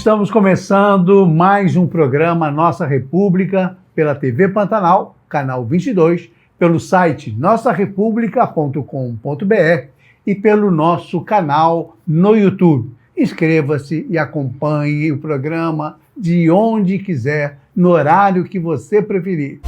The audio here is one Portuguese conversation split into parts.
Estamos começando mais um programa Nossa República pela TV Pantanal, canal 22, pelo site nossarepublica.com.br e pelo nosso canal no YouTube. Inscreva-se e acompanhe o programa de onde quiser, no horário que você preferir.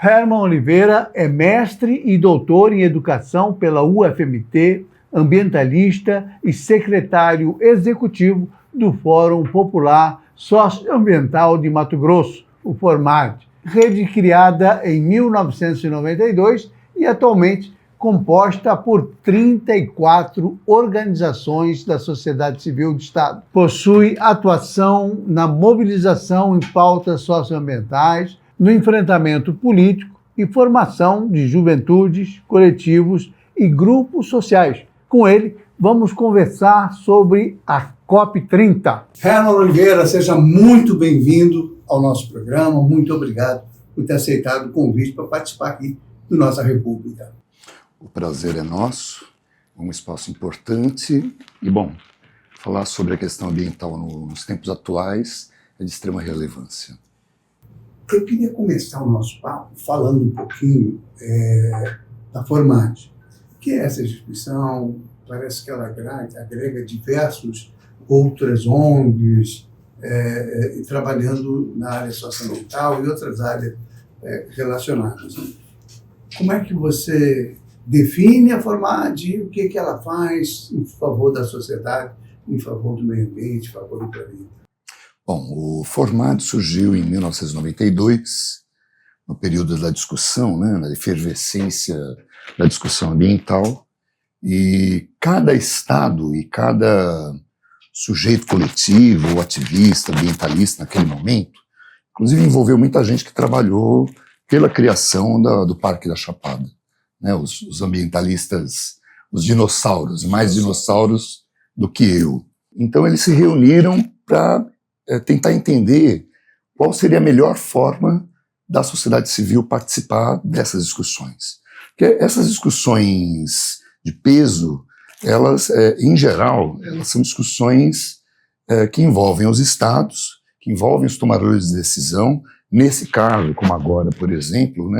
Herman Oliveira é mestre e doutor em educação pela UFMT, ambientalista e secretário executivo do Fórum Popular Socioambiental de Mato Grosso, o FORMAD, rede criada em 1992 e atualmente composta por 34 organizações da sociedade civil do Estado. Possui atuação na mobilização em pautas socioambientais, no enfrentamento político e formação de juventudes, coletivos e grupos sociais. Com ele, vamos conversar sobre a COP30. Herman Oliveira, seja muito bem-vindo ao nosso programa. Muito obrigado por ter aceitado o convite para participar aqui do Nossa República. O prazer é nosso, um espaço importante e, bom, falar sobre a questão ambiental nos tempos atuais é de extrema relevância. Eu queria começar o nosso papo falando um pouquinho da FORMAD. O que é essa instituição? Parece que ela agrega diversos outras ONGs trabalhando na área socioambiental e outras áreas relacionadas. Como é que você define a FORMAD e o que ela faz em favor da sociedade, em favor do meio ambiente, em favor do planeta? Bom, o FORMAD surgiu em 1992, no período da discussão, na efervescência da discussão ambiental, e cada estado e cada sujeito coletivo ou ativista, ambientalista naquele momento, inclusive envolveu muita gente que trabalhou pela criação do Parque da Chapada, os ambientalistas, os dinossauros, mais dinossauros do que eu. Então eles se reuniram para tentar entender qual seria a melhor forma da sociedade civil participar dessas discussões. Porque essas discussões de peso, elas, em geral, elas são discussões que envolvem os estados, que envolvem os tomadores de decisão, nesse caso, como agora, por exemplo,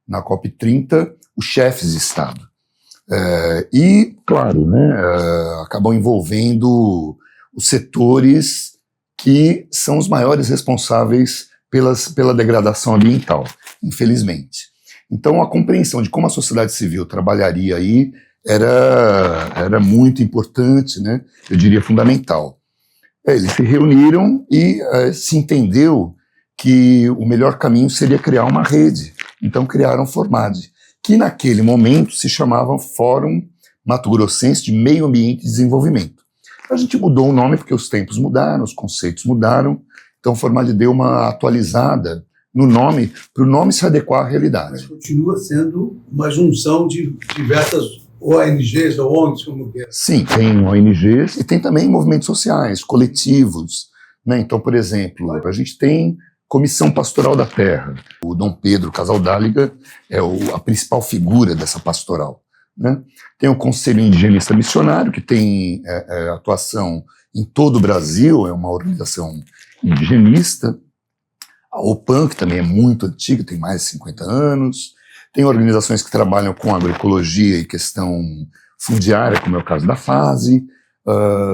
na COP30, os chefes de estado. E, claro, acabam envolvendo os setores que são os maiores responsáveis pela degradação ambiental, infelizmente. Então, a compreensão de como a sociedade civil trabalharia aí era muito importante, eu diria fundamental. Eles se reuniram e se entendeu que o melhor caminho seria criar uma rede. Então, criaram o FORMAD, que naquele momento se chamava Fórum Mato Grossense de Meio Ambiente e Desenvolvimento. A gente mudou o nome porque os tempos mudaram, os conceitos mudaram, então o FORMAD deu uma atualizada no nome, para o nome se adequar à realidade. Mas continua sendo uma junção de diversas ONGs ou ONGs, como que é? Sim, tem ONGs e tem também movimentos sociais, coletivos. Então, por exemplo, a gente tem Comissão Pastoral da Terra. O Dom Pedro Casaldáliga é a principal figura dessa pastoral. Tem o Conselho Indigenista Missionário, que tem atuação em todo o Brasil, é uma organização indigenista. A OPAN, que também é muito antiga, tem mais de 50 anos. Tem organizações que trabalham com agroecologia e questão fundiária, como é o caso da FASE.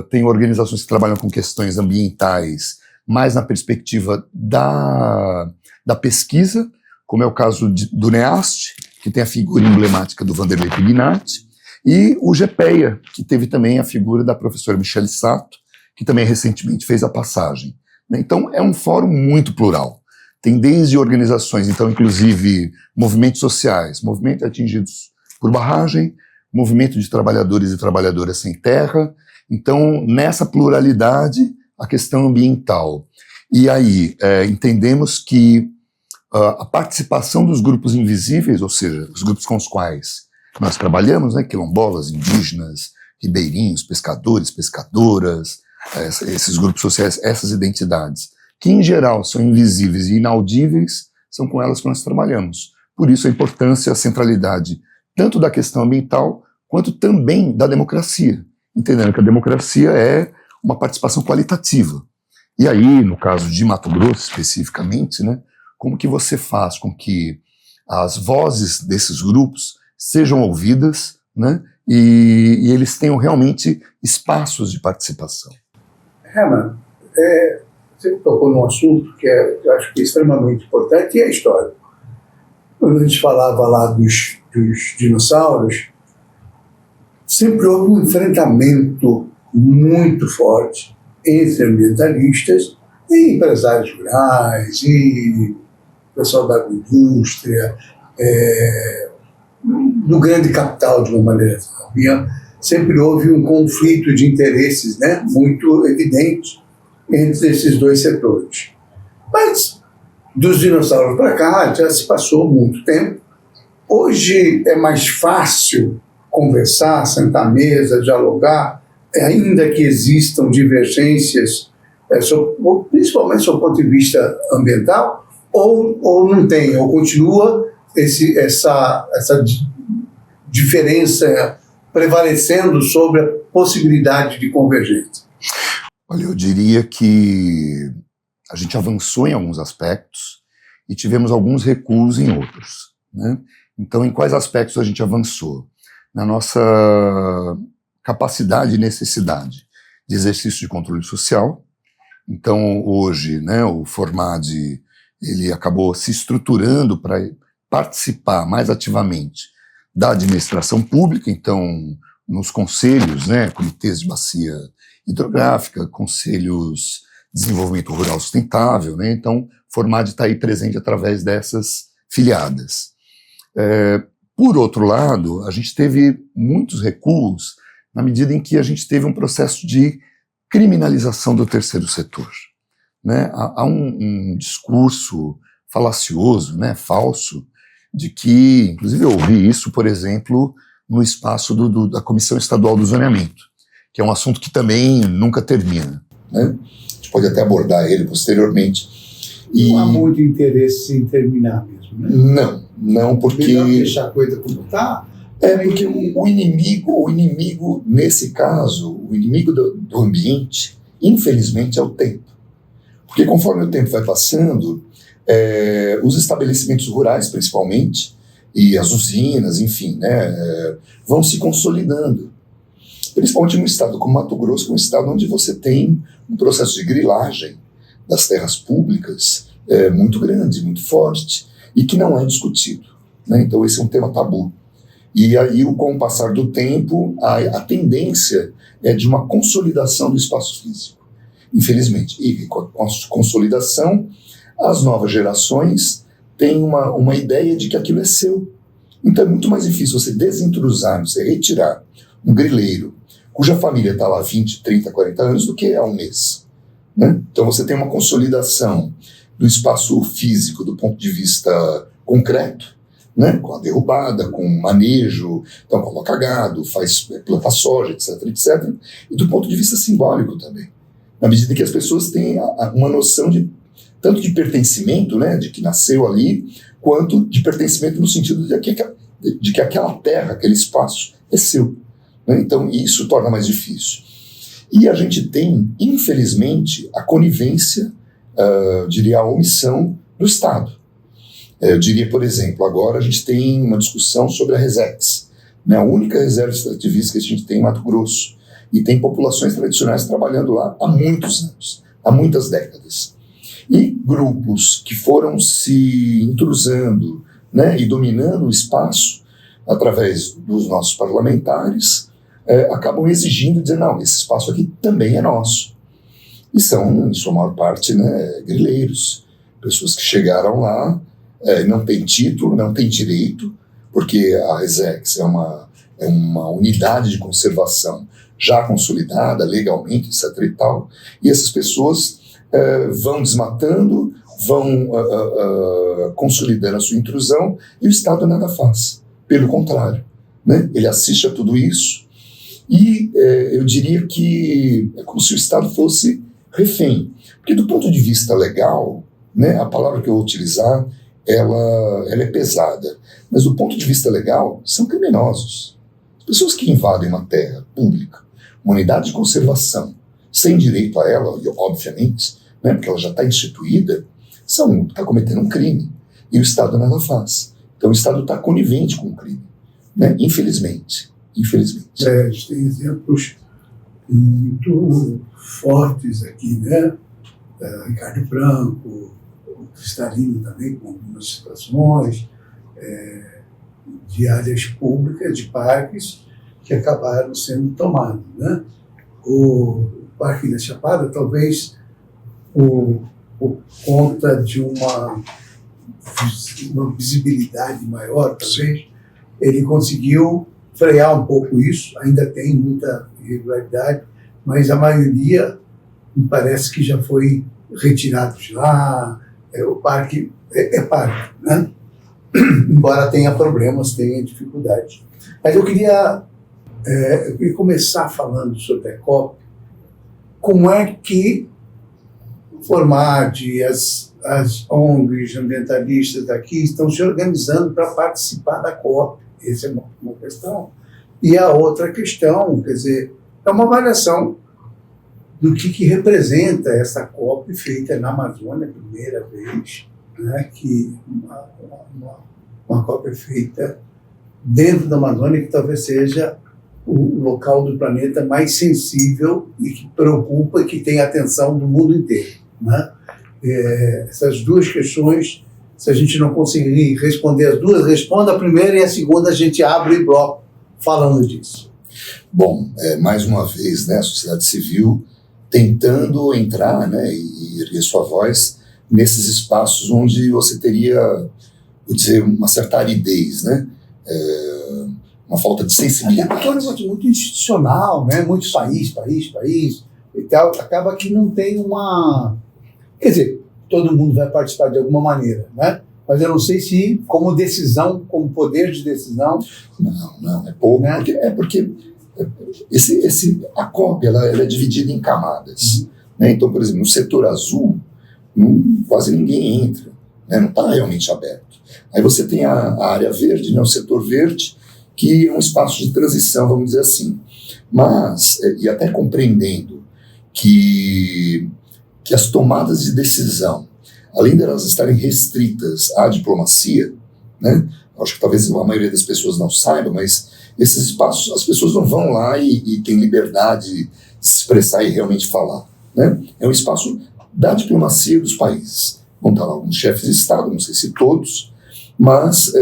Tem organizações que trabalham com questões ambientais, mais na perspectiva da pesquisa, como é o caso do NEAST, que tem a figura emblemática do Vanderlei Pignatti, e o GPEA, que teve também a figura da professora Michele Sato, que também recentemente fez a passagem. Então, é um fórum muito plural. Tem desde organizações, então, inclusive movimentos sociais, movimentos atingidos por barragem, movimento de trabalhadores e trabalhadoras sem terra. Então, nessa pluralidade, a questão ambiental. E aí, entendemos que a participação dos grupos invisíveis, ou seja, os grupos com os quais nós trabalhamos, quilombolas, indígenas, ribeirinhos, pescadores, pescadoras, esses grupos sociais, essas identidades, que em geral são invisíveis e inaudíveis, são com elas que nós trabalhamos. Por isso a importância, a centralidade, tanto da questão ambiental, quanto também da democracia, entendendo que a democracia é uma participação qualitativa. E aí, no caso de Mato Grosso especificamente, né, como que você faz com que as vozes desses grupos sejam ouvidas, né, e eles tenham realmente espaços de participação? Herman, você tocou num assunto que eu acho que é extremamente importante, e é a história. Quando a gente falava lá dos dinossauros, sempre houve um enfrentamento muito forte entre ambientalistas e empresários rurais e pessoal da agroindústria, do grande capital de uma maneira geral. Sempre houve um conflito de interesses, né, muito evidente entre esses dois setores. Mas dos dinossauros para cá já se passou muito tempo. Hoje é mais fácil conversar, sentar à mesa, dialogar, ainda que existam divergências, principalmente do ponto de vista ambiental, ou não tem, ou continua essa diferença prevalecendo sobre a possibilidade de convergência? Olha, eu diria que a gente avançou em alguns aspectos e tivemos alguns recuos em outros, né? Então, em quais aspectos a gente avançou? Na nossa capacidade e necessidade de exercício de controle social. Então, hoje, né, o Formad, ele acabou se estruturando para participar mais ativamente da administração pública, então, nos conselhos, né, comitês de bacia hidrográfica, conselhos de desenvolvimento rural sustentável, né, então, o Formad está aí presente através dessas filiadas. Por outro lado, a gente teve muitos recuos na medida em que a gente teve um processo de criminalização do terceiro setor, né? Há um discurso falacioso, né, falso, de que, inclusive eu ouvi isso, por exemplo, no espaço da Comissão Estadual do Zoneamento, que é um assunto que também nunca termina, né? A gente pode até abordar ele posteriormente. Não há muito interesse em terminar mesmo, né? Não, porque... Melhor deixar a coisa como está. Porque o inimigo, nesse caso, o inimigo do ambiente, infelizmente, é o tempo. Porque conforme o tempo vai passando, os estabelecimentos rurais, principalmente, e as usinas, enfim, né, vão se consolidando. Principalmente num estado como Mato Grosso, que é um estado onde você tem um processo de grilagem das terras públicas muito grande, muito forte, e que não é discutido, né? Então esse é um tema tabu. E aí, com o passar do tempo, a tendência é de uma consolidação do espaço físico, infelizmente. E com a consolidação, as novas gerações têm uma ideia de que aquilo é seu. Então é muito mais difícil você desintrusar, você retirar um grileiro cuja família está lá há 20, 30, 40 anos do que há um mês, né? Então você tem uma consolidação do espaço físico do ponto de vista concreto, né? Com a derrubada, com o manejo, então coloca gado, planta soja, etc, etc. E do ponto de vista simbólico também, na medida que as pessoas têm uma noção tanto de pertencimento, né, de que nasceu ali, quanto de pertencimento no sentido de que aquela terra, aquele espaço é seu, né? Então isso torna mais difícil. E a gente tem, infelizmente, a conivência, diria a omissão do Estado. Eu diria, por exemplo, agora a gente tem uma discussão sobre a Resex, né, a única reserva extrativista que a gente tem em Mato Grosso, e tem populações tradicionais trabalhando lá há muitos anos, há muitas décadas. E grupos que foram se intrusando, né, e dominando o espaço através dos nossos parlamentares, acabam exigindo, dizer, não, esse espaço aqui também é nosso. E são, em sua maior parte, né, grileiros, pessoas que chegaram lá, não têm título, não têm direito, porque a Resex é uma unidade de conservação já consolidada legalmente, etc. e tal, e essas pessoas vão desmatando, vão consolidando a sua intrusão, e o Estado nada faz. Pelo contrário, né? Ele assiste a tudo isso, e eu diria que é como se o Estado fosse refém. Porque do ponto de vista legal, né, a palavra que eu vou utilizar, ela é pesada, mas do ponto de vista legal, são criminosos. As pessoas que invadem uma terra pública, uma unidade de conservação, sem direito a ela, obviamente, né, porque ela já está instituída, está cometendo um crime. E o Estado nada faz. Então o Estado está conivente com o crime, né? Infelizmente. Infelizmente. A gente tem exemplos muito fortes aqui, né? Ricardo Franco, o Cristalino também, com algumas situações de áreas públicas, de parques, que acabaram sendo tomados, né? O Parque da Chapada, talvez por conta de uma visibilidade maior, talvez, ele conseguiu frear um pouco isso, ainda tem muita irregularidade, mas a maioria me parece que já foi retirado de lá. O parque é parque, né? Embora tenha problemas, tenha dificuldades. Mas eu queria começar falando sobre a COP. Como é que o Formad, as ONGs ambientalistas daqui estão se organizando para participar da COP? Essa é uma questão. E a outra questão, quer dizer, é uma avaliação do que representa essa COP feita na Amazônia, primeira vez, né, que uma COP feita dentro da Amazônia, que talvez seja o local do planeta mais sensível e que preocupa e que tem a atenção do mundo inteiro, né? Essas duas questões, se a gente não conseguir responder as duas, responda a primeira e a segunda a gente abre o bloco falando disso. Bom, mais uma vez, né, a sociedade civil tentando entrar, né, e erguer sua voz nesses espaços onde você teria, vou dizer, uma certa aridez, né, uma falta de sensibilidade. Porque é um negócio muito institucional, né, muito país e tal, acaba que não tem uma... Quer dizer, todo mundo vai participar de alguma maneira, né? Mas eu não sei se como decisão, como poder de decisão... Não, é pouco, né? Porque a COP ela é dividida em camadas. Né? Então, por exemplo, no setor azul, quase ninguém entra, né? Não está realmente aberto. Aí você tem a área verde, né? O setor verde, que é um espaço de transição, vamos dizer assim. Mas, e até compreendendo que as tomadas de decisão, além de elas estarem restritas à diplomacia, né? Acho que talvez a maioria das pessoas não saiba, mas esses espaços, as pessoas não vão lá e têm liberdade de se expressar e realmente falar, né? É um espaço da diplomacia dos países. Vão estar lá alguns chefes de Estado, não sei se todos, mas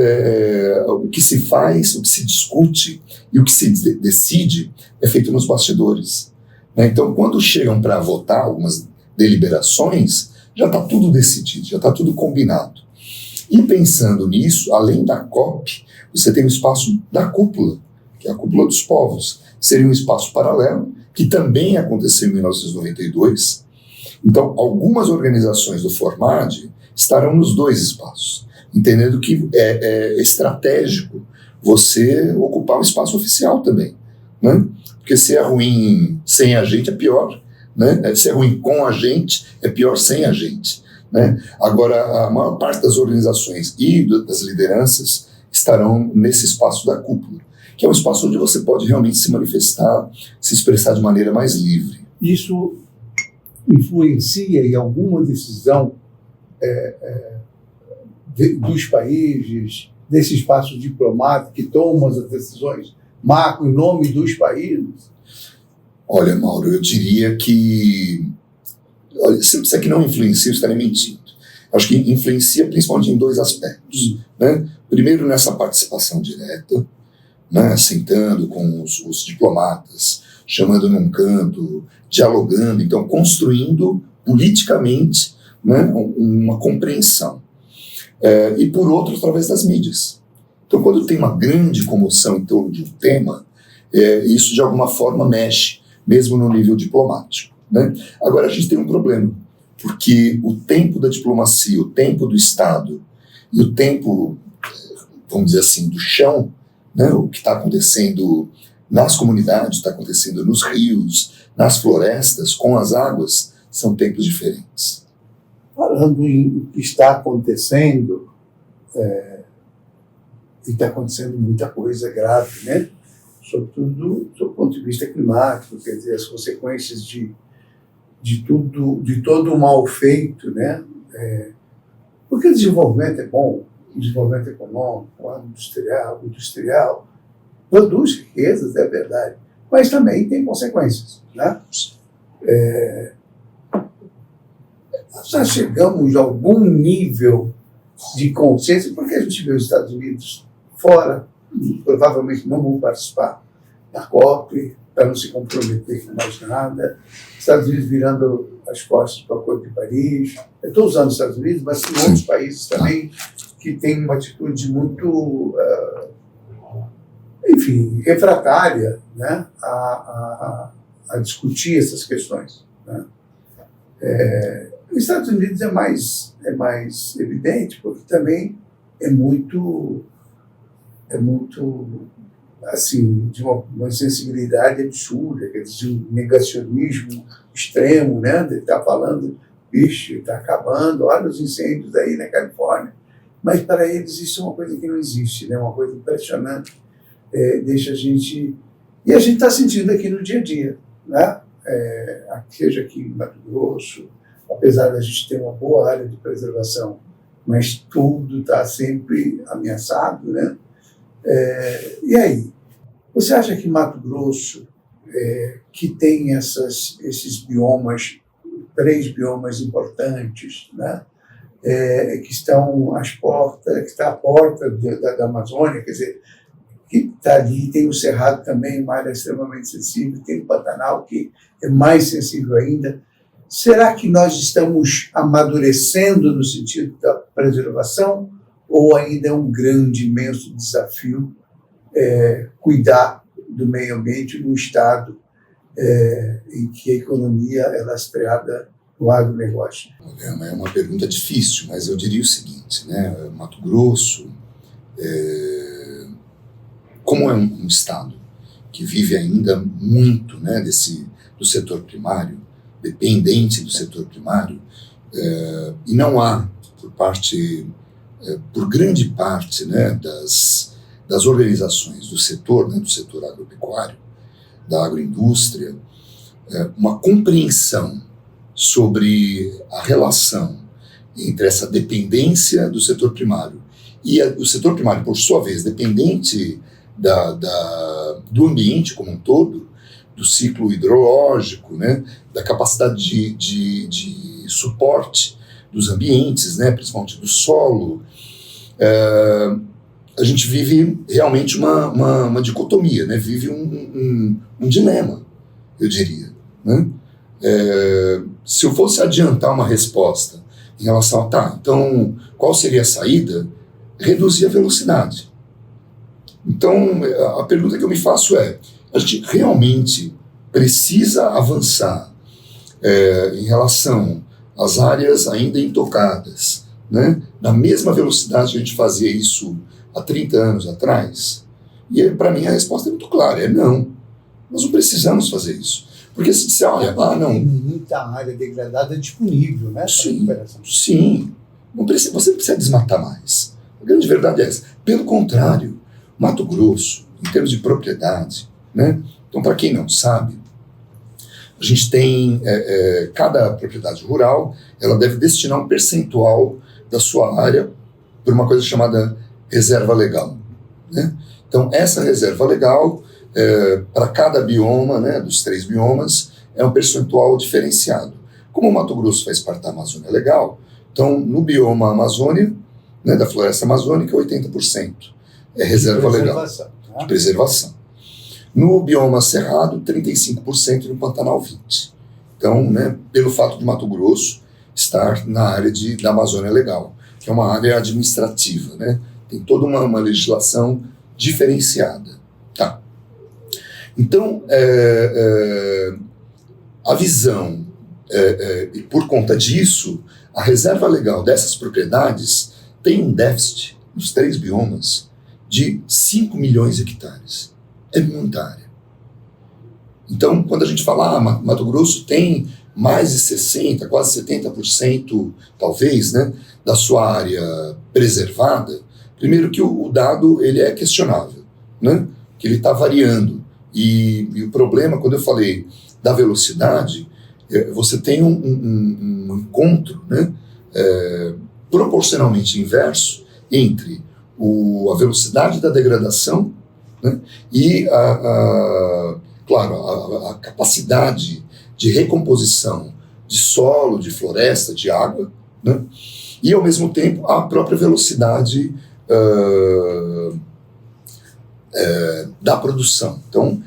o que se faz, o que se discute e o que se decide é feito nos bastidores, né? Então, quando chegam para votar algumas deliberações, já está tudo decidido, já está tudo combinado. E pensando nisso, além da COP, você tem o espaço da cúpula, que é a cúpula dos povos. Seria um espaço paralelo, que também aconteceu em 1992. Então, algumas organizações do Formad estarão nos dois espaços, entendendo que é estratégico você ocupar um espaço oficial também, né? Porque se é ruim sem a gente, é pior. Né? Se é ruim com a gente, é pior sem a gente. Né? Agora, a maior parte das organizações e das lideranças estarão nesse espaço da cúpula, que é um espaço onde você pode realmente se manifestar, se expressar de maneira mais livre. Isso influencia em alguma decisão dos países, desse espaço diplomático que toma as decisões macro em nome dos países? Olha, Mauro, eu diria que... Se eu disser que não influencia, eu estaria mentindo. Acho que influencia principalmente em dois aspectos. Né? Primeiro, nessa participação direta, né? Sentando com os diplomatas, chamando num canto, dialogando, então construindo politicamente, né? Uma compreensão. E por outro, através das mídias. Então, quando tem uma grande comoção em torno de um tema, isso de alguma forma mexe, mesmo no nível diplomático. Né? Agora a gente tem um problema, porque o tempo da diplomacia, o tempo do Estado e o tempo, vamos dizer assim, do chão, né? O que está acontecendo nas comunidades, está acontecendo nos rios, nas florestas, com as águas, são tempos diferentes. Falando em o que está acontecendo, e está acontecendo muita coisa grave, né? Sobretudo do ponto de vista climático, quer dizer, as consequências de de todo o mal feito, né? Porque o desenvolvimento é bom, o desenvolvimento econômico, o industrial, produz riquezas, é verdade, mas também tem consequências, né? Nós já chegamos a algum nível de consciência, porque a gente vê os Estados Unidos fora, provavelmente não vão participar da COP, para não se comprometer com mais nada, Estados Unidos virando as costas para o Acordo de Paris. Eu estou usando os Estados Unidos, mas tem outros países também que têm uma atitude muito, enfim, refratária, né, a discutir essas questões, né? Os Estados Unidos é mais evidente, porque também é muito assim, de uma sensibilidade absurda, quer dizer, de um negacionismo extremo, né? Ele está falando, bicho, está acabando, olha os incêndios aí na Califórnia. Mas para eles isso é uma coisa que não existe, né? Uma coisa impressionante. Deixa a gente... E a gente está sentindo aqui no dia a dia, né? Seja aqui em Mato Grosso, apesar da gente ter uma boa área de preservação, mas tudo está sempre ameaçado, né? E aí? Você acha que Mato Grosso, que tem esses biomas, 3 biomas importantes, né? Que estão às portas, que está à porta da Amazônia, quer dizer, que está ali, tem o Cerrado também, uma área extremamente sensível, tem o Pantanal, que é mais sensível ainda. Será que nós estamos amadurecendo no sentido da preservação ou ainda é um grande, imenso desafio cuidar do meio ambiente num estado em que a economia é lastreada no agronegócio? É uma pergunta difícil, mas eu diria o seguinte, né? Mato Grosso, como é um estado que vive ainda muito, né, do setor primário, dependente do setor primário, e não há, por grande parte, né, das organizações do setor, né, do setor agropecuário, da agroindústria, uma compreensão sobre a relação entre essa dependência do setor primário e o setor primário, por sua vez, dependente do ambiente como um todo, do ciclo hidrológico, né, da capacidade de suporte dos ambientes, né, principalmente do solo. A gente vive realmente uma dicotomia, né, vive um dilema, eu diria, né? Se eu fosse adiantar uma resposta em relação a, então, qual seria a saída? Reduzir a velocidade. Então, a pergunta que eu me faço a gente realmente precisa avançar em relação às áreas ainda intocadas, né, na mesma velocidade que a gente fazia isso há 30 anos atrás? E para mim a resposta é muito clara, não. Nós não precisamos fazer isso. Porque se disser, olha, não... Tem muita área degradada disponível, né? Sim. Você não precisa desmatar mais. A grande verdade é essa. Pelo contrário, Mato Grosso, em termos de propriedade, né? Então, para quem não sabe, a gente tem, cada propriedade rural, ela deve destinar um percentual da sua área por uma coisa chamada reserva legal, né? Então, essa reserva legal, para cada bioma, né, dos 3 biomas, é um percentual diferenciado. Como o Mato Grosso faz parte da Amazônia Legal, então, no bioma Amazônia, né, da floresta amazônica, 80% é reserva legal, de preservação. No bioma Cerrado, 35%, e no Pantanal, 20%. Então, né, pelo fato de Mato Grosso estar na área da Amazônia Legal, que é uma área administrativa, né, tem toda uma legislação diferenciada. Tá. Então, a visão, e por conta disso, a reserva legal dessas propriedades tem um déficit, nos 3 biomas, de 5 milhões de hectares. É muita área. Então, quando a gente fala, Mato Grosso tem mais de 60%, quase 70%, talvez, né, da sua área preservada, primeiro que o dado ele é questionável, né, que ele está variando. E o problema, quando eu falei da velocidade, você tem um encontro, né, proporcionalmente inverso entre a velocidade da degradação, né, e, claro, a capacidade de recomposição de solo, de floresta, de água, né, e, ao mesmo tempo, a própria velocidade da produção. Então,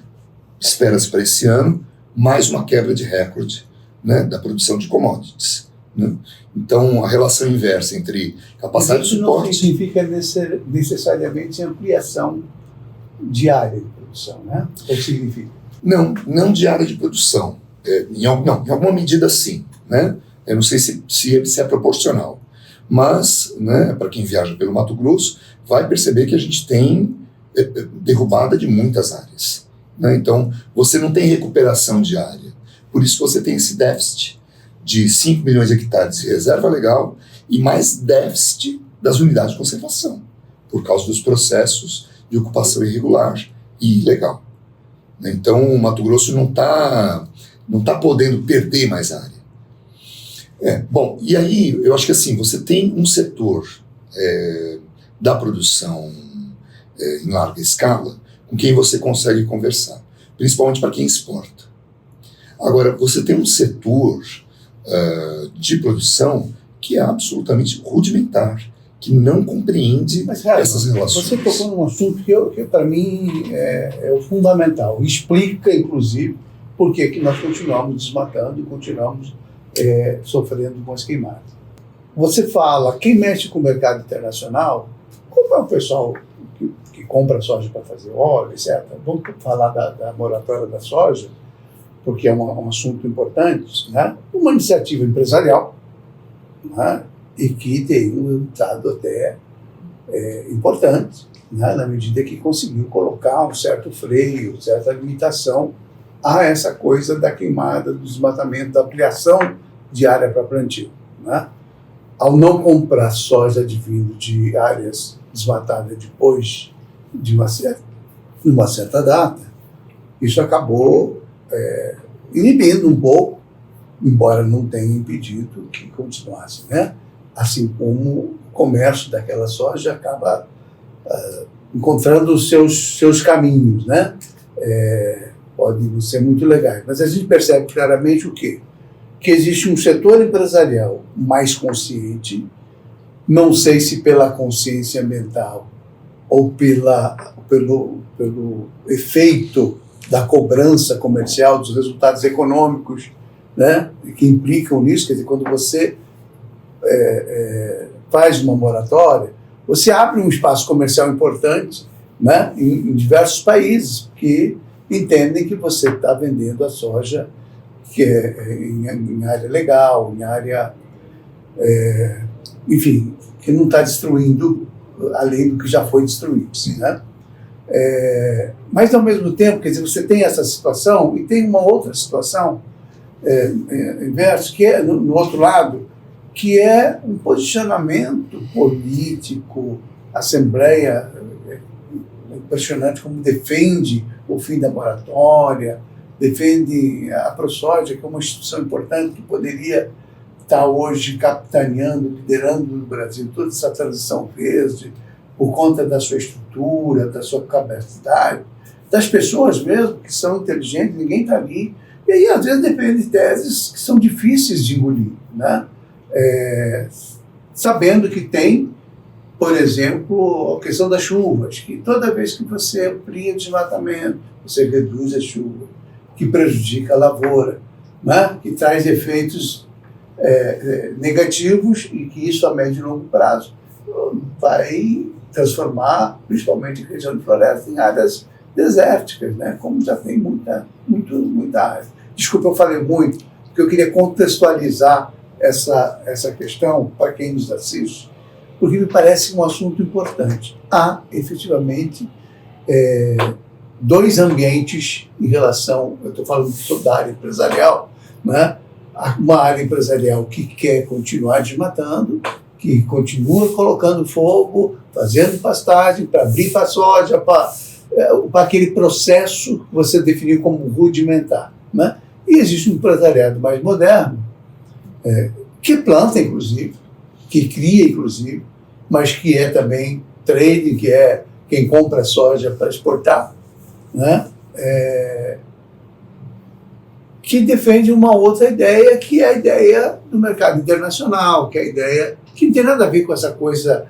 espera-se para esse ano mais uma quebra de recorde, né, da produção de commodities, né? Então, a relação inversa entre capacidade de suporte... Não significa necessariamente ampliação de área de produção, né? O que significa? Não de área de produção. Em alguma medida, sim, né? Eu não sei se é proporcional. Mas, né, para quem viaja pelo Mato Grosso, vai perceber que a gente tem derrubada de muitas áreas, né? Então, você não tem recuperação de área. Por isso que você tem esse déficit de 5 milhões de hectares de reserva legal e mais déficit das unidades de conservação, por causa dos processos de ocupação irregular e ilegal. Então, o Mato Grosso não tá podendo perder mais área. Bom, e aí, eu acho que assim, você tem um setor da produção em larga escala com quem você consegue conversar, principalmente para quem exporta. Agora, você tem um setor de produção que é absolutamente rudimentar, que não compreende essas relações. Você tocou num assunto que para mim é o fundamental. Explica, inclusive, por que nós continuamos desmatando e continuamos sofrendo com as queimadas. Você fala, quem mexe com o mercado internacional, como é o pessoal que compra soja para fazer óleo, etc. Vamos falar da moratória da soja, porque é um assunto importante, né? Uma iniciativa empresarial, né? E que tem um resultado até importante, né? Na medida que conseguiu colocar um certo freio, certa limitação a essa coisa da queimada, do desmatamento, da ampliação de área para plantio, né? Ao não comprar soja advindo de áreas desmatadas depois de uma certa data, isso acabou inibindo um pouco, embora não tenha impedido que continuasse, né? Assim como o comércio daquela soja acaba encontrando os seus caminhos, né? Podem não ser muito legais, mas a gente percebe claramente o quê? Que existe um setor empresarial mais consciente, não sei se pela consciência ambiental ou pelo efeito da cobrança comercial, dos resultados econômicos, né, que implicam nisso. Quer dizer, quando você faz uma moratória, você abre um espaço comercial importante, né, em diversos países que entendem que você está vendendo a soja que em área legal, em área, enfim, que não está destruindo além do que já foi destruído, né? Mas, ao mesmo tempo, quer dizer, você tem essa situação e tem uma outra situação inversa, que é, no outro lado, que é um posicionamento político. A Assembleia é impressionante como defende o fim da moratória, defende a ProSoja, que é uma instituição importante que poderia estar hoje capitaneando, liderando no Brasil toda essa transição verde, por conta da sua estrutura, da sua capacidade, das pessoas mesmo que são inteligentes, ninguém está ali. E aí, às vezes, depende de teses que são difíceis de engolir, né? Sabendo que tem, por exemplo, a questão das chuvas, que toda vez que você amplia o desmatamento, você reduz a chuva, que prejudica a lavoura, né? Que traz efeitos negativos e que isso, a médio e longo prazo, vai transformar, principalmente em região de floresta, em áreas desérticas, né? Como já tem muita área. Desculpa, eu falei muito, porque eu queria contextualizar essa questão para quem nos assiste, porque me parece um assunto importante. Há, efetivamente, dois ambientes em relação, eu estou falando da área empresarial, né? Uma área empresarial que quer continuar desmatando, que continua colocando fogo, fazendo pastagem para abrir para a soja, para aquele processo que você definiu como rudimentar, né? E existe um empresariado mais moderno, que planta, inclusive, que cria, inclusive, mas que é também trading, que é quem compra soja para exportar, né? Que defende uma outra ideia, que é a ideia do mercado internacional, que é a ideia que não tem nada a ver com essa coisa,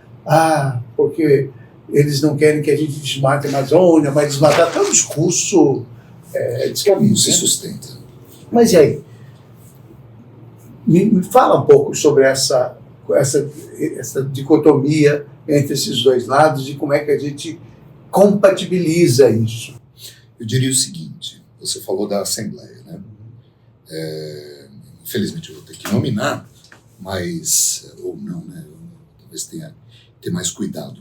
porque eles não querem que a gente desmate a Amazônia, mas desmatar é um discurso descabido, se né? sustenta. Mas e aí? Me fala um pouco sobre essa dicotomia entre esses dois lados e como é que a gente compatibiliza isso. Eu diria o seguinte, você falou da Assembleia, né? Infelizmente eu vou ter que nominar, mas, ou não, né? Talvez tenha que ter mais cuidado.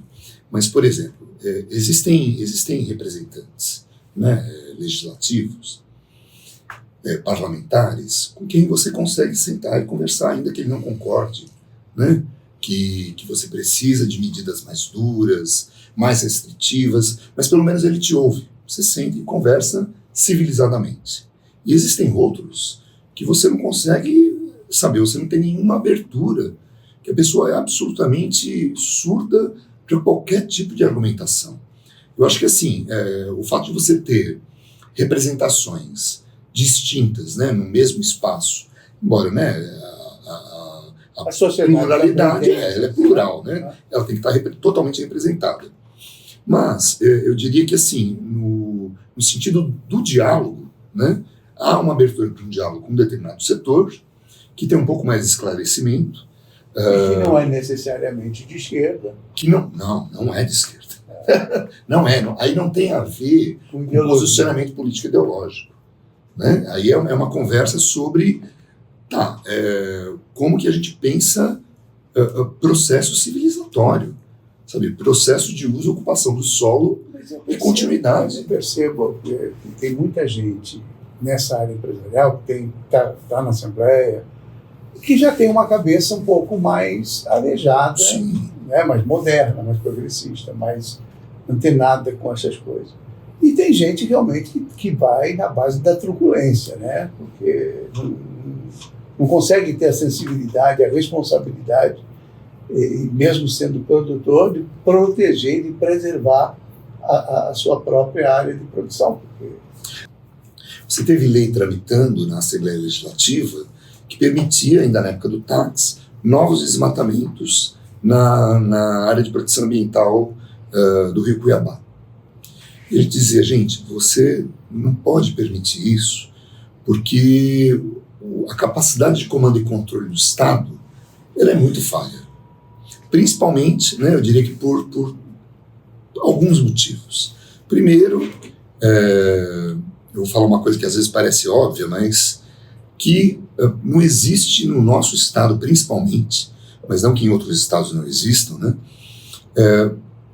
Mas, por exemplo, existem representantes, né, legislativos, parlamentares, com quem você consegue sentar e conversar, ainda que ele não concorde, né? Que você precisa de medidas mais duras, mais restritivas, mas pelo menos ele te ouve. Você sente e conversa civilizadamente. E existem outros que você não consegue saber, você não tem nenhuma abertura, que a pessoa é absolutamente surda para qualquer tipo de argumentação. Eu acho que assim, o fato de você ter representações distintas, né, no mesmo espaço, embora, né, a pluralidade ela é plural, né, ela tem que estar totalmente representada. Mas eu diria que assim, no sentido do diálogo, né, há uma abertura para um diálogo com um determinado setor que tem um pouco mais de esclarecimento. Que não é necessariamente de esquerda. Que não é de esquerda. Não é. Aí não tem a ver com posicionamento político ideológico. Né? Aí é uma conversa sobre como que a gente pensa processo civilizatório, sabe? Processo de uso e ocupação do solo e continuidade. Eu percebo que tem muita gente nessa área empresarial que está na Assembleia, que já tem uma cabeça um pouco mais arejada, né, mais moderna, mais progressista, mais antenada com essas coisas. E tem gente realmente que vai na base da truculência, né, porque não consegue ter a sensibilidade, a responsabilidade, e mesmo sendo produtor, de proteger e preservar a sua própria área de produção. Você teve lei tramitando na Assembleia Legislativa que permitia, ainda na época do TAX, novos desmatamentos na área de proteção ambiental do Rio Cuiabá. Ele dizia, gente, você não pode permitir isso, porque a capacidade de comando e controle do Estado ela é muito falha. Principalmente, né, eu diria que por alguns motivos. Primeiro, eu vou falar uma coisa que às vezes parece óbvia, mas que não existe no nosso estado, principalmente, mas não que em outros estados não existam, né,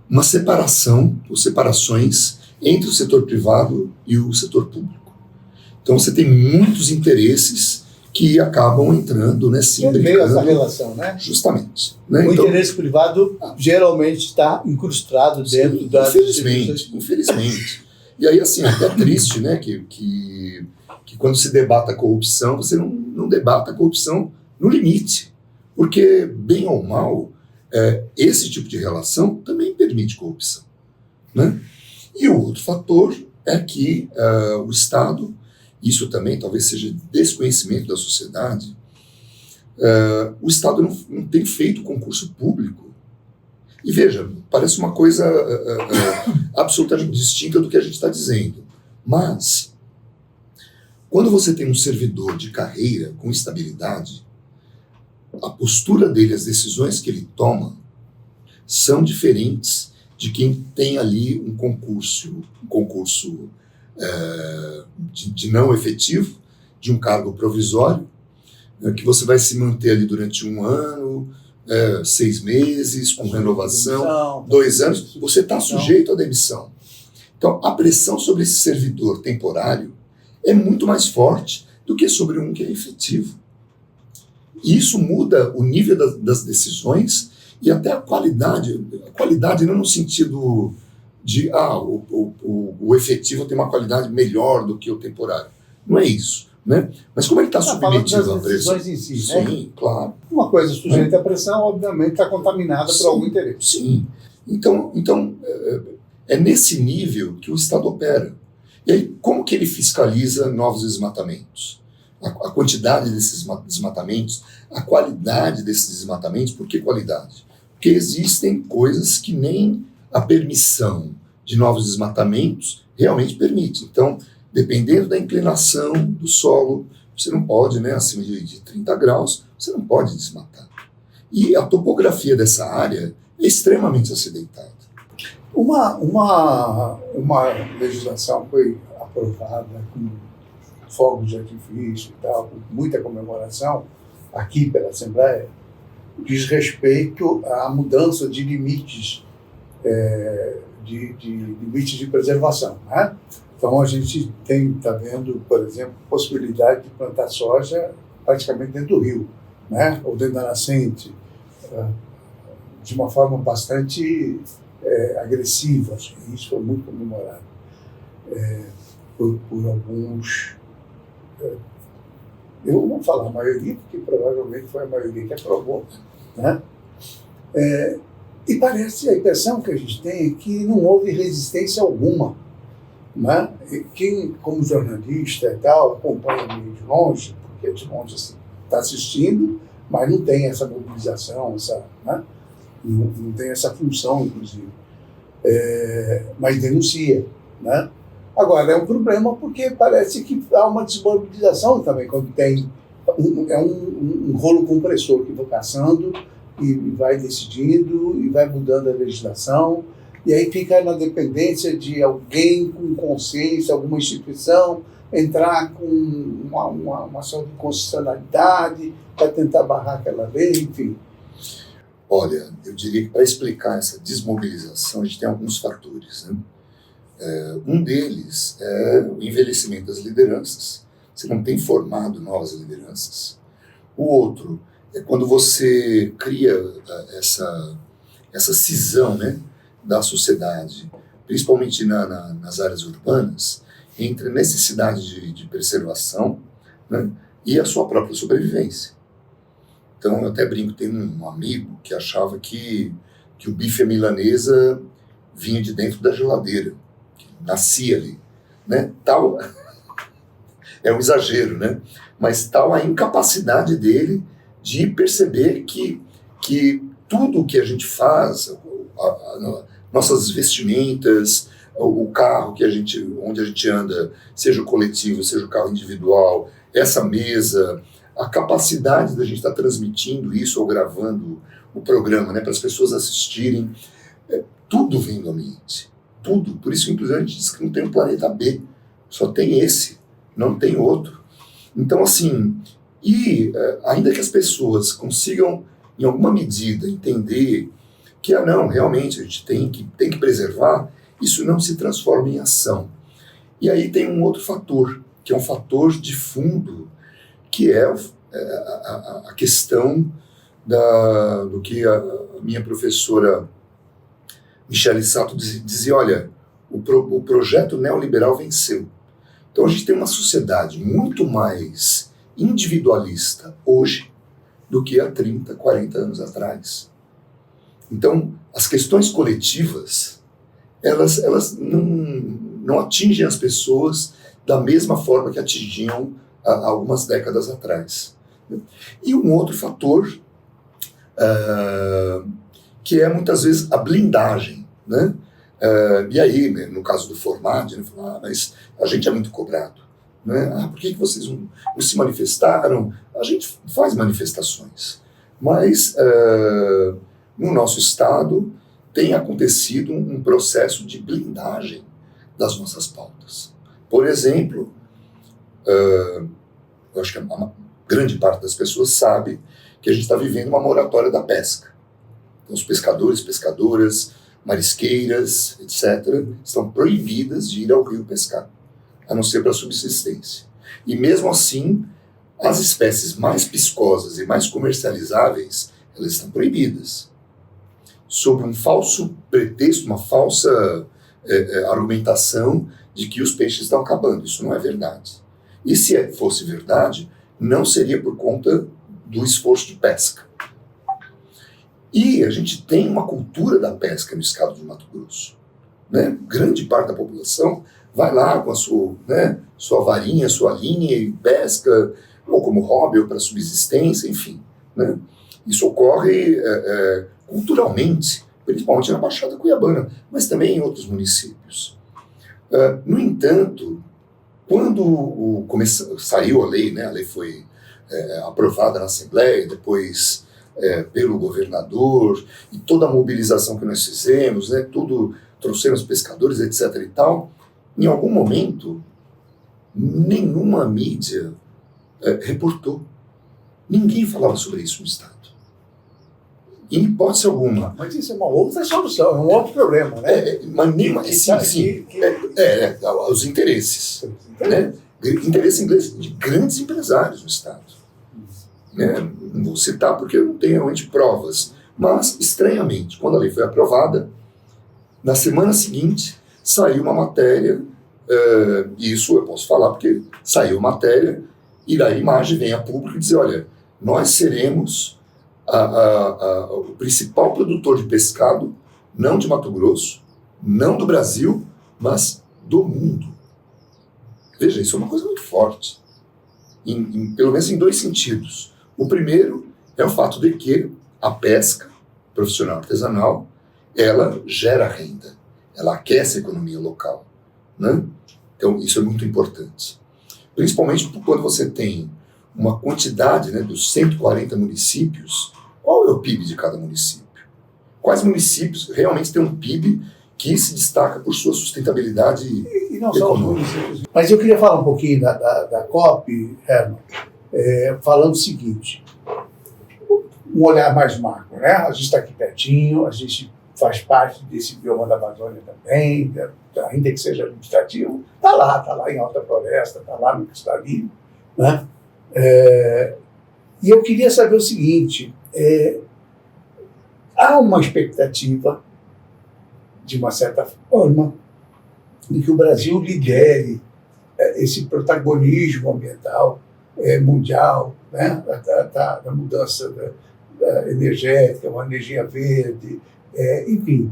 uma separação ou separações entre o setor privado e o setor público. Então você tem muitos interesses que acabam entrando, né, se imbricando. Essa relação, né? Justamente. Né? O interesse privado geralmente está incrustado dentro das... Infelizmente. E aí, assim, até triste, né, que quando se debata a corrupção, você não debata a corrupção no limite. Porque, bem ou mal, esse tipo de relação também permite corrupção. Né? E o outro fator é que o Estado, isso também talvez seja desconhecimento da sociedade, o Estado não tem feito concurso público. E veja, parece uma coisa absolutamente distinta do que a gente está dizendo. Mas, quando você tem um servidor de carreira com estabilidade, a postura dele, as decisões que ele toma, são diferentes de quem tem ali um concurso de não efetivo, de um cargo provisório, que você vai se manter ali durante 1 ano, 6 meses, com renovação, 2 anos, você está sujeito à demissão. Então, a pressão sobre esse servidor temporário é muito mais forte do que sobre um que é efetivo. E isso muda o nível das decisões e até a qualidade não no sentido de o efetivo tem uma qualidade melhor do que o temporário. Não é isso. né? Mas como ele está submetido à das decisões pressão? em si, né? Sim, claro. Uma coisa sujeita à pressão, obviamente, está contaminada por algum interesse. Sim. Então é nesse nível que o Estado opera. E aí, como que ele fiscaliza novos desmatamentos? A quantidade desses desmatamentos, a qualidade desses desmatamentos. Por que qualidade? Porque existem coisas que nem a permissão de novos desmatamentos realmente permite. Então, dependendo da inclinação do solo, você não pode, né, acima de 30 graus, você não pode desmatar. E a topografia dessa área é extremamente acidentada. Uma legislação foi aprovada com fogos de artifício e tal, com muita comemoração, aqui pela Assembleia, diz respeito à mudança de limites, limites de preservação, né? Então a gente está vendo, por exemplo, possibilidade de plantar soja praticamente dentro do rio, né? Ou dentro da nascente, de uma forma bastante agressiva. Isso foi muito comemorado por alguns. Eu não vou falar a maioria, porque provavelmente foi a maioria que aprovou, né? E parece, a impressão que a gente tem é que não houve resistência alguma, né? E quem, como jornalista e tal, acompanha meio de longe, porque de longe assim, está assistindo, mas não tem essa mobilização, né? Não tem essa função, inclusive, mas denuncia, né? Agora, é um problema porque parece que há uma desmobilização também, quando tem um rolo compressor que vai caçando e vai decidindo e vai mudando a legislação, e aí fica na dependência de alguém com consciência, alguma instituição, entrar com uma ação de constitucionalidade para tentar barrar aquela lei, enfim. Olha, eu diria que para explicar essa desmobilização, a gente tem alguns fatores, né? Um deles é o envelhecimento das lideranças. Você não tem formado novas lideranças. O outro é quando você cria essa cisão, né, da sociedade, principalmente nas áreas urbanas, entre a necessidade de preservação, né, e a sua própria sobrevivência. Então, eu até brinco, tem um amigo que achava que o bife à milanesa vinha de dentro da geladeira, que nascia ali, né? Tal, é um exagero, né? Mas tal a incapacidade dele de perceber que tudo o que a gente faz, nossas vestimentas, o carro onde a gente anda, seja o coletivo, seja o carro individual, essa mesa, a capacidade da gente estar transmitindo isso ou gravando o programa, né, para as pessoas assistirem, tudo vem do ambiente, tudo. Por isso, inclusive, a gente diz que não tem um planeta B, só tem esse, não tem outro. Então, assim, ainda que as pessoas consigam, em alguma medida, entender que, não, realmente, a gente tem que preservar, isso não se transforma em ação. E aí tem um outro fator, que é um fator de fundo, que é a questão do que a minha professora Michele Sato dizia, olha, o projeto neoliberal venceu. Então a gente tem uma sociedade muito mais individualista hoje do que há 30, 40 anos atrás. Então, as questões coletivas, elas não atingem as pessoas da mesma forma que atingiam há algumas décadas atrás. E um outro fator, que é muitas vezes a blindagem, né? E aí, no caso do Formad, né, mas a gente é muito cobrado, né? Por que vocês não se manifestaram? A gente faz manifestações, mas no nosso estado tem acontecido um processo de blindagem das nossas pautas. Por exemplo, eu acho que a grande parte das pessoas sabe que a gente está vivendo uma moratória da pesca. Então, os pescadores, pescadoras, marisqueiras, etc., estão proibidas de ir ao rio pescar, a não ser para subsistência. E mesmo assim, as espécies mais piscosas e mais comercializáveis, elas estão proibidas. Sob um falso pretexto, uma falsa argumentação de que os peixes estão acabando. Isso não é verdade. E se fosse verdade, não seria por conta do esforço de pesca. E a gente tem uma cultura da pesca no estado de Mato Grosso, né? Grande parte da população vai lá com a sua, né, sua varinha, sua linha e pesca, ou como hobby, ou para subsistência, enfim, né? Isso ocorre culturalmente, principalmente na Baixada Cuiabana, mas também em outros municípios. No entanto, quando saiu a lei, né, a lei foi aprovada na Assembleia, depois pelo governador, e toda a mobilização que nós fizemos, né, tudo, trouxemos pescadores, etc. e tal, em algum momento, nenhuma mídia reportou. Ninguém falava sobre isso no Estado. Em hipótese alguma. Mas isso é uma outra solução, é um outro problema, né? Os interesses. Né? Interesse de grandes empresários no Estado. Não vou citar porque eu não tenho realmente provas. Mas, estranhamente, quando a lei foi aprovada, na semana seguinte saiu uma matéria, isso eu posso falar porque saiu matéria, e daí a imagem vem a público e diz, olha, nós seremos o principal produtor de pescado, não de Mato Grosso, não do Brasil, mas do mundo. Veja, isso é uma coisa muito forte, pelo menos em dois sentidos. O primeiro é o fato de que a pesca profissional artesanal, ela gera renda, ela aquece a economia local, né? Então isso é muito importante. Principalmente quando você tem uma quantidade, né, dos 140 municípios, qual é o PIB de cada município? Quais municípios realmente têm um PIB que se destaca por sua sustentabilidade e não só os municípios. Mas eu queria falar um pouquinho da COP, Herman, falando o seguinte, um olhar mais macro, né? A gente está aqui pertinho, a gente faz parte desse bioma da Amazônia também, ainda que seja administrativo, está lá em Alta Floresta, está lá no cristalino, né? E eu queria saber o seguinte, há uma expectativa, de uma certa forma, de que o Brasil lidere esse protagonismo ambiental mundial, né? da mudança energética, uma energia verde, enfim.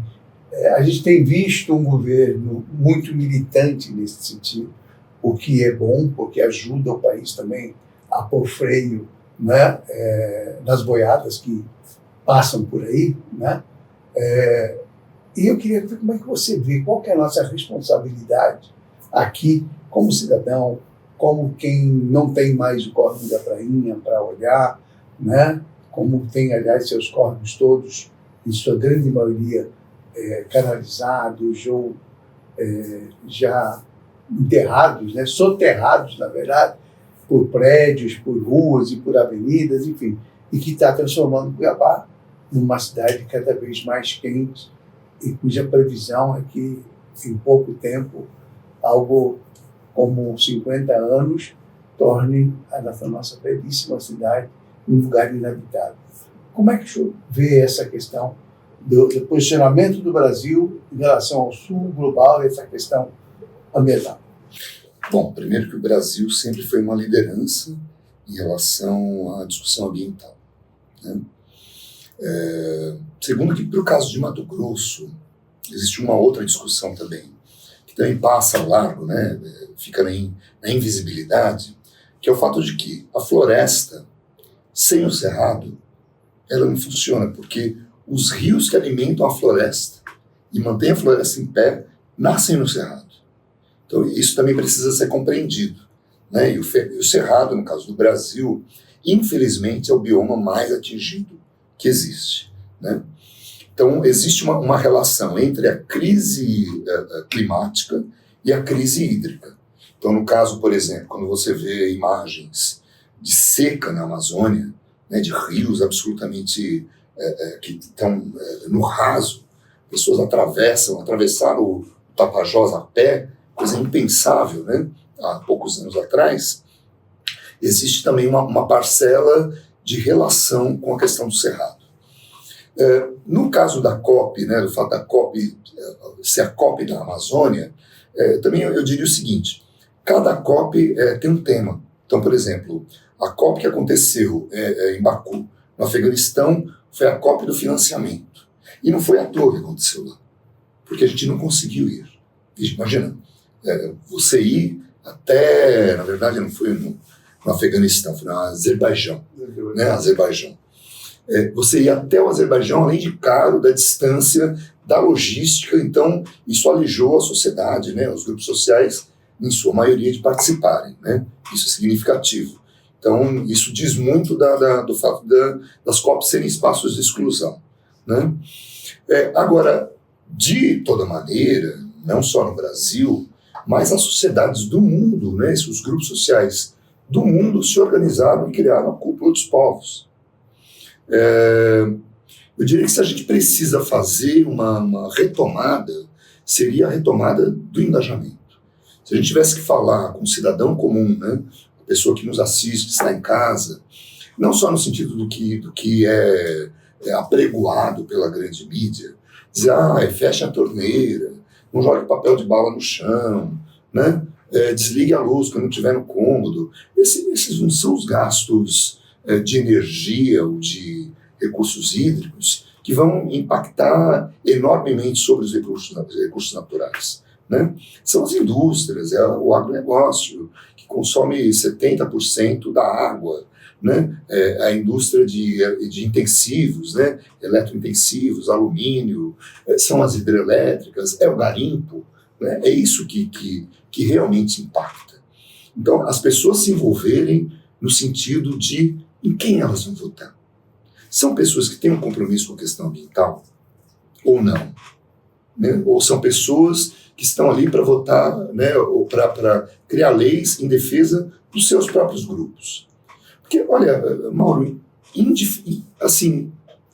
A gente tem visto um governo muito militante nesse sentido, o que é bom, porque ajuda o país também a pôr freio, né, nas boiadas que passam por aí, né? E eu queria ver como é que você vê, qual que é a nossa responsabilidade aqui, como cidadão, como quem não tem mais o Córrego da Prainha para olhar, né? Como tem, aliás, seus córregos todos, em sua grande maioria, canalizados ou já enterrados, né? Soterrados, na verdade, por prédios, por ruas e por avenidas, enfim, e que está transformando Cuiabá numa cidade cada vez mais quente e cuja previsão é que, em pouco tempo, algo como 50 anos, torne a nossa belíssima cidade um lugar inabitado. Como é que o senhor vê essa questão do posicionamento do Brasil em relação ao sul global e essa questão ambiental? Bom, primeiro que o Brasil sempre foi uma liderança em relação à discussão ambiental, né? Segundo que, para o caso de Mato Grosso, existe uma outra discussão também, que também passa ao largo, né? Fica na invisibilidade, que é o fato de que a floresta, sem o cerrado, ela não funciona, porque os rios que alimentam a floresta e mantêm a floresta em pé nascem no cerrado. Então isso também precisa ser compreendido, né? E o cerrado, no caso do Brasil, infelizmente é o bioma mais atingido que existe, né? Então existe uma relação entre a crise climática e a crise hídrica. Então, no caso, por exemplo, quando você vê imagens de seca na Amazônia, né, de rios absolutamente que estão no raso, pessoas atravessaram o Tapajós a pé, coisa impensável, né, há poucos anos atrás. Existe também uma parcela de relação com a questão do cerrado. No caso da COP, né, do fato da COP ser a COP da Amazônia, também eu diria o seguinte: cada COP tem um tema. Então, por exemplo, a COP que aconteceu em Baku, no Afeganistão, foi a COP do financiamento. E não foi à toa que aconteceu lá, porque a gente não conseguiu ir. Imagina, você ir até, na verdade não foi no Afeganistão, foi no Azerbaijão, né? Azerbaijão. Você ir até o Azerbaijão, além de caro, da distância, da logística, então isso alijou a sociedade, né? Os grupos sociais, em sua maioria, de participarem, né? Isso é significativo. Então, isso diz muito do fato das COPs serem espaços de exclusão, né? Agora, de toda maneira, não só no Brasil, mas as sociedades do mundo, né? Os grupos sociais do mundo se organizaram e criaram a Cúpula dos Povos. Eu diria que se a gente precisa fazer uma retomada, seria a retomada do engajamento. Se a gente tivesse que falar com um cidadão comum, né, a pessoa que nos assiste, que está em casa, não só no sentido do que é apregoado pela grande mídia, dizer, fecha a torneira, não jogue papel de bala no chão, né, desligue a luz quando estiver no cômodo. Esses não são os gastos de energia ou de recursos hídricos que vão impactar enormemente sobre os recursos naturais, né? São as indústrias, o agronegócio, que consome 70% da água, né? A indústria de intensivos, né? Eletrointensivos, alumínio, são as hidrelétricas, o garimpo, né? É isso que realmente impacta. Então, as pessoas se envolverem no sentido de em quem elas vão votar. São pessoas que têm um compromisso com a questão ambiental ou não? Né? Ou são pessoas que estão ali para votar, né, ou para criar leis em defesa dos seus próprios grupos? Porque, olha, Mauro,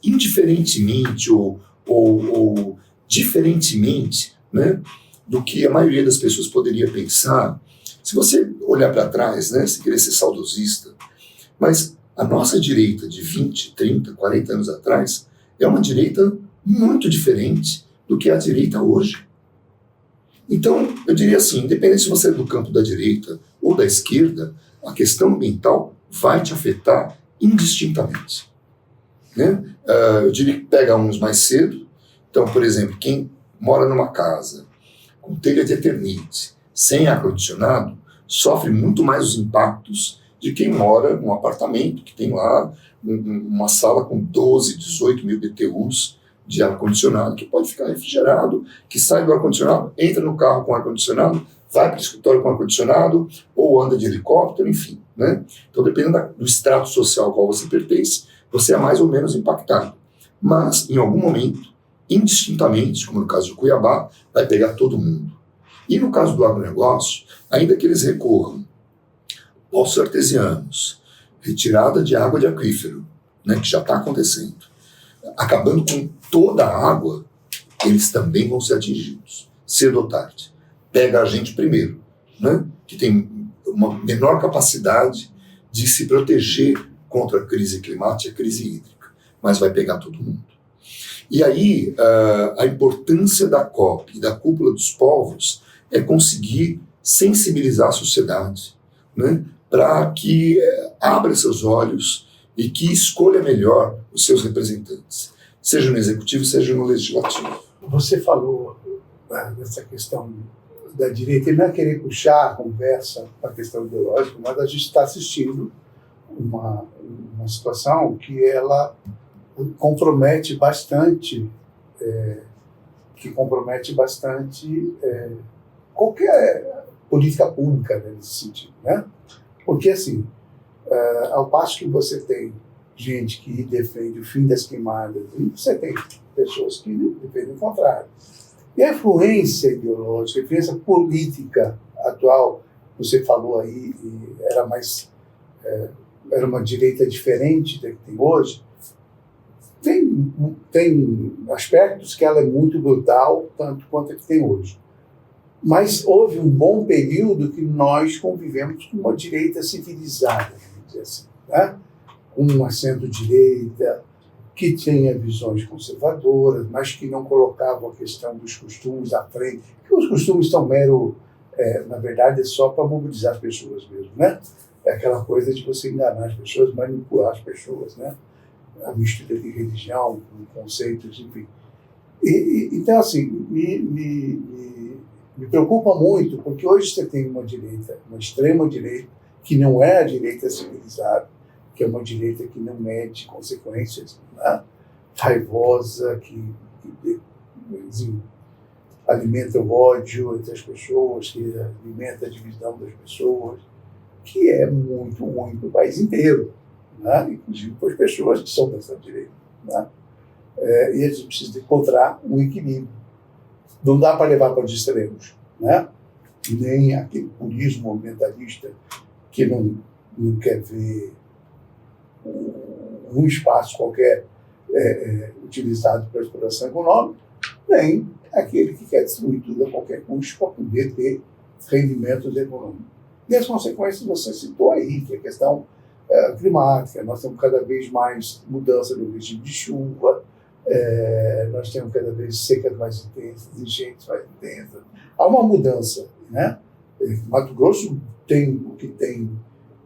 indiferentemente ou diferentemente, né, do que a maioria das pessoas poderia pensar, se você olhar para trás, né, se querer ser saudosista, mas a nossa direita de 20, 30, 40 anos atrás é uma direita muito diferente do que é a direita hoje. Então, eu diria assim, independente se você é do campo da direita ou da esquerda, a questão ambiental vai te afetar indistintamente, né? Eu diria que pega uns mais cedo. Então, por exemplo, quem mora numa casa com telha de Eternite, sem ar-condicionado, sofre muito mais os impactos de quem mora num apartamento que tem lá uma sala com 12, 18 mil BTUs de ar-condicionado, que pode ficar refrigerado, que sai do ar-condicionado, entra no carro com ar-condicionado, vai para o escritório com ar-condicionado, ou anda de helicóptero, enfim, né? Então, dependendo do extrato social ao qual você pertence, você é mais ou menos impactado. Mas, em algum momento, indistintamente, como no caso de Cuiabá, vai pegar todo mundo. E no caso do agronegócio, ainda que eles recorram poços artesianos, retirada de água de aquífero, né, que já está acontecendo, acabando com toda a água, eles também vão ser atingidos, cedo ou tarde. Pega a gente primeiro, né, que tem uma menor capacidade de se proteger contra a crise climática e a crise hídrica, mas vai pegar todo mundo. E aí, a importância da COP e da Cúpula dos Povos é conseguir sensibilizar a sociedade, né, para que abra seus olhos e que escolha melhor os seus representantes, seja no executivo, seja no legislativo. Você falou dessa questão da direita, ele não é querer puxar a conversa para a questão ideológica, mas a gente está assistindo uma situação que ela compromete bastante, qualquer política pública, né, nesse sentido, né? Porque, assim, ao passo que você tem gente que defende o fim das queimadas, e você tem pessoas que defendem o contrário. E a influência ideológica, a influência política atual, você falou aí, era uma direita diferente da que tem hoje, tem aspectos que ela é muito brutal, tanto quanto a que tem hoje. Mas houve um bom período que nós convivemos com uma direita civilizada, vamos dizer assim, né? Uma centro-direita que tinha visões conservadoras, mas que não colocavam a questão dos costumes à frente, porque os costumes são mero na verdade, é só para mobilizar as pessoas mesmo, né? É aquela coisa de você enganar as pessoas, manipular as pessoas, né? A mistura de religião, com conceitos, enfim. Então, assim, me preocupa muito, porque hoje você tem uma direita, uma extrema-direita, que não é a direita civilizada, que é uma direita que não mede consequências, né? Raivosa, que assim, alimenta o ódio entre as pessoas, que alimenta a divisão das pessoas, que é muito ruim para o país inteiro, né? Inclusive para as pessoas que são dessa direita, né? E a gente precisa encontrar um equilíbrio. Não dá para levar para os extremos, né? Nem aquele purismo ambientalista que não quer ver um espaço qualquer utilizado para exploração econômica, nem aquele que quer destruir tudo a qualquer custo para poder ter rendimentos econômicos. E as consequências você citou aí, que é a questão climática. Nós temos cada vez mais mudança no regime de chuva, nós temos cada vez secas mais intensas, enchentes mais intensas. Há uma mudança, né? Mato Grosso tem o que tem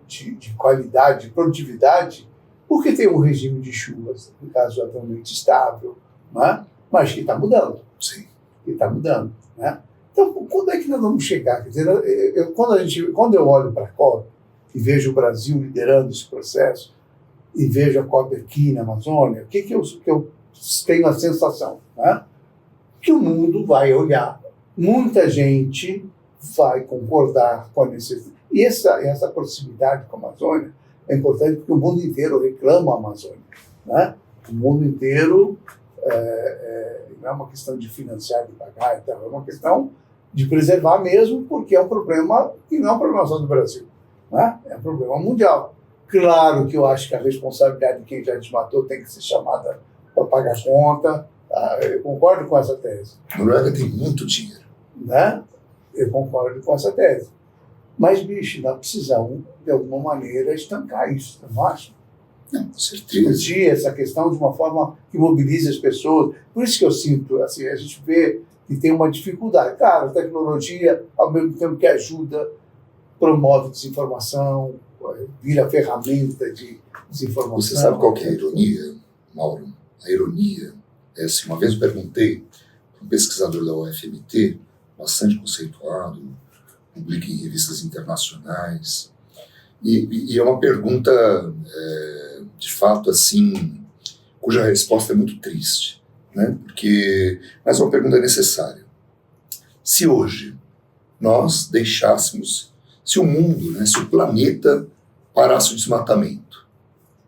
de qualidade, de produtividade, porque tem um regime de chuvas razoavelmente estável, né? Mas que está mudando. Sim. Que está mudando, né? Então, quando é que nós vamos chegar? Quer dizer, quando eu olho para a COP e vejo o Brasil liderando esse processo, e vejo a COP aqui na Amazônia, o que eu tenho a sensação? Né? Que o mundo vai olhar, muita gente vai concordar com a necessidade. E essa proximidade com a Amazônia é importante porque o mundo inteiro reclama a Amazônia, né? O mundo inteiro não é uma questão de financiar, de pagar, então, é uma questão de preservar mesmo, porque é um problema que não é um problema só do Brasil, né? É um problema mundial. Claro que eu acho que a responsabilidade de quem já desmatou tem que ser chamada para pagar a conta. Eu concordo com essa tese. A Noruega tem muito dinheiro. Né? Eu concordo com essa tese. Mas, bicho, nós precisamos, de alguma maneira, estancar isso, não acha? Não, com certeza. Discutir essa questão de uma forma que mobilize as pessoas. Por isso que eu sinto, assim, a gente vê que tem uma dificuldade. Cara, a tecnologia, ao mesmo tempo que ajuda, promove desinformação, vira ferramenta de desinformação. Você sabe qual que é a ironia, Mauro? A ironia é assim, uma vez eu perguntei para um pesquisador da UFMT, bastante conceituado, publica em revistas internacionais, e é uma pergunta, de fato, assim, cuja resposta é muito triste, né? Mas é uma pergunta necessária. Se hoje nós deixássemos, se o mundo, né, se o planeta parasse o desmatamento,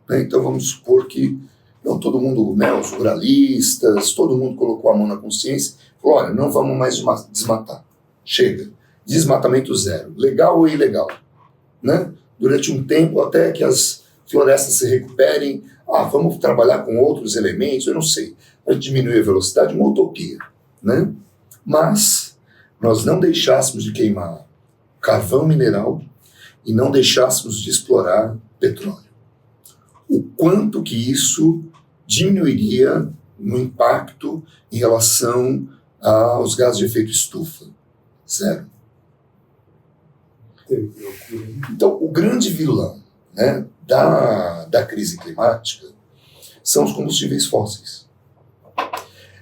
né? Então vamos supor que não, todo mundo, né, os ruralistas, todo mundo colocou a mão na consciência, falou, olha, não vamos mais desmatar, chega, desmatamento zero, legal ou ilegal, né? Durante um tempo até que as florestas se recuperem, vamos trabalhar com outros elementos, eu não sei, para diminuir a velocidade, uma utopia, né? Mas nós não deixássemos de queimar carvão mineral e não deixássemos de explorar petróleo. O quanto que isso diminuiria no impacto em relação aos gases de efeito estufa? Zero. Então, o grande vilão, né, da crise climática são os combustíveis fósseis.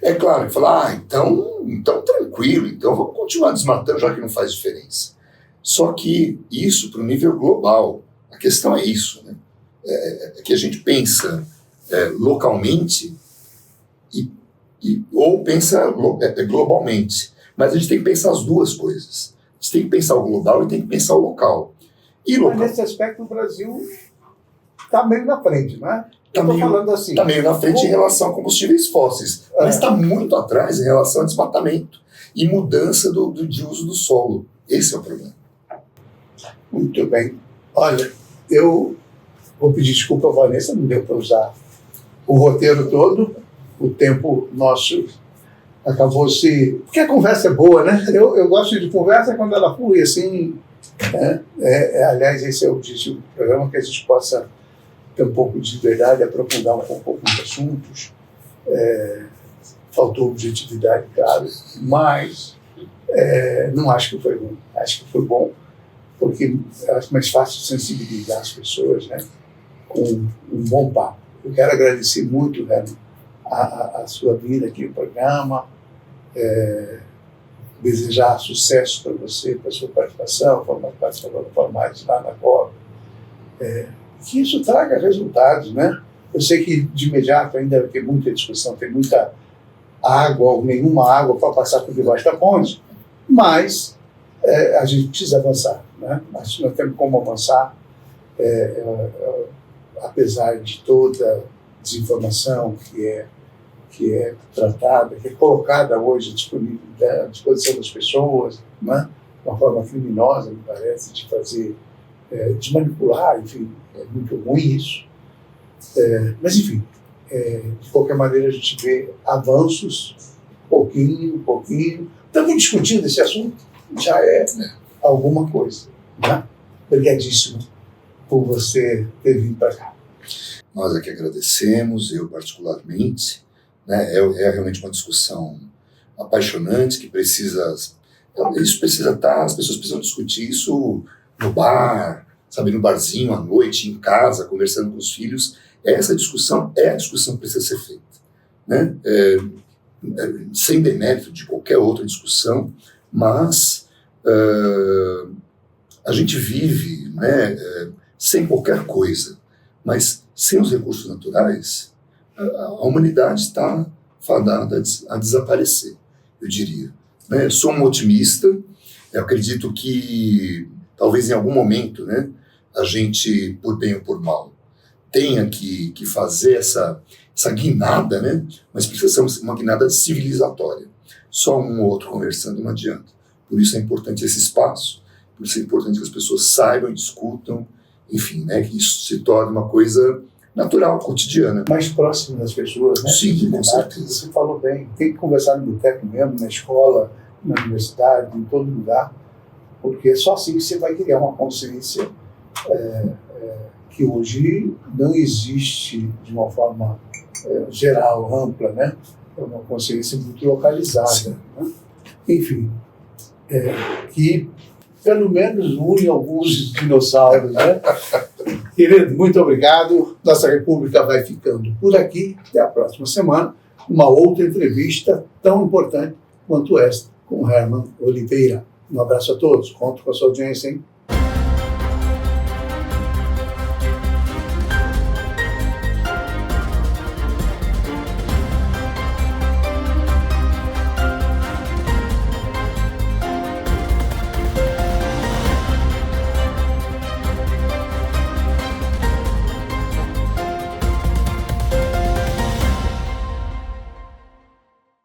É claro que fala, então tranquilo, então vamos continuar desmatando já que não faz diferença. Só que isso para o nível global, a questão é isso, né? É que a gente pensa localmente ou pensa globalmente, mas a gente tem que pensar as duas coisas. A gente tem que pensar o global e tem que pensar o local. Mas nesse aspecto o Brasil está meio na frente, não é? Está meio na frente em relação a combustíveis fósseis, mas está muito atrás em relação ao desmatamento e mudança de uso do solo. Esse é o problema. Muito bem. Olha, eu vou pedir desculpa a Vanessa, não deu para usar o roteiro todo, o tempo nosso acabou se... Porque a conversa é boa, né? Eu gosto de conversa quando ela flui, assim... aliás, esse é o objetivo do programa, que a gente possa ter um pouco de liberdade, aprofundar um pouco os assuntos. Faltou objetividade, claro, mas Não acho que foi ruim, acho que foi bom, porque acho mais fácil sensibilizar as pessoas, né, com um bom papo. Eu quero agradecer muito, Herman, a sua vinda aqui no programa, desejar sucesso para você, para a sua participação, participando formais lá na COP, que isso traga resultados, né? Eu sei que de imediato ainda tem muita discussão, tem muita água ou nenhuma água para passar por debaixo da ponte, mas a gente precisa avançar, né? Acho que nós temos como avançar, apesar de toda desinformação que é tratada, que é colocada hoje à disposição das pessoas, né? De uma forma criminosa, me parece, de fazer, de manipular, enfim, é muito ruim isso. Mas, enfim, de qualquer maneira a gente vê avanços, pouquinho. Estamos discutindo esse assunto, já é alguma coisa, né? Obrigadíssimo por você ter vindo para cá. Nós aqui agradecemos, eu particularmente, né? É realmente uma discussão apaixonante que isso precisa estar, as pessoas precisam discutir isso no bar, sabe, no barzinho, à noite, em casa, conversando com os filhos. Essa discussão é a discussão que precisa ser feita, né? Sem demérito de qualquer outra discussão, mas a gente vive, né, sem qualquer coisa, mas sem os recursos naturais, a humanidade está fadada a desaparecer, eu diria, né? Sou um otimista, eu acredito que talvez em algum momento, né, a gente, por bem ou por mal, tenha que fazer essa guinada, né? Mas precisa ser uma guinada civilizatória. Só um ou outro conversando não adianta. Por isso é importante esse espaço, por isso é importante que as pessoas saibam, discutam, enfim, né? Que isso se torne uma coisa natural, cotidiana. Mais próximo das pessoas, né? Sim, com certeza. Você falou bem, tem que conversar no boteco mesmo, na escola, na universidade, em todo lugar, porque é só assim que você vai criar uma consciência que hoje não existe de uma forma geral, ampla, né? É uma consciência muito localizada, né? Enfim, que pelo menos une alguns dinossauros, né? Querido, muito obrigado. Nossa República vai ficando por aqui. Até a próxima semana. Uma outra entrevista tão importante quanto esta com Herman Oliveira. Um abraço a todos. Conto com a sua audiência, hein?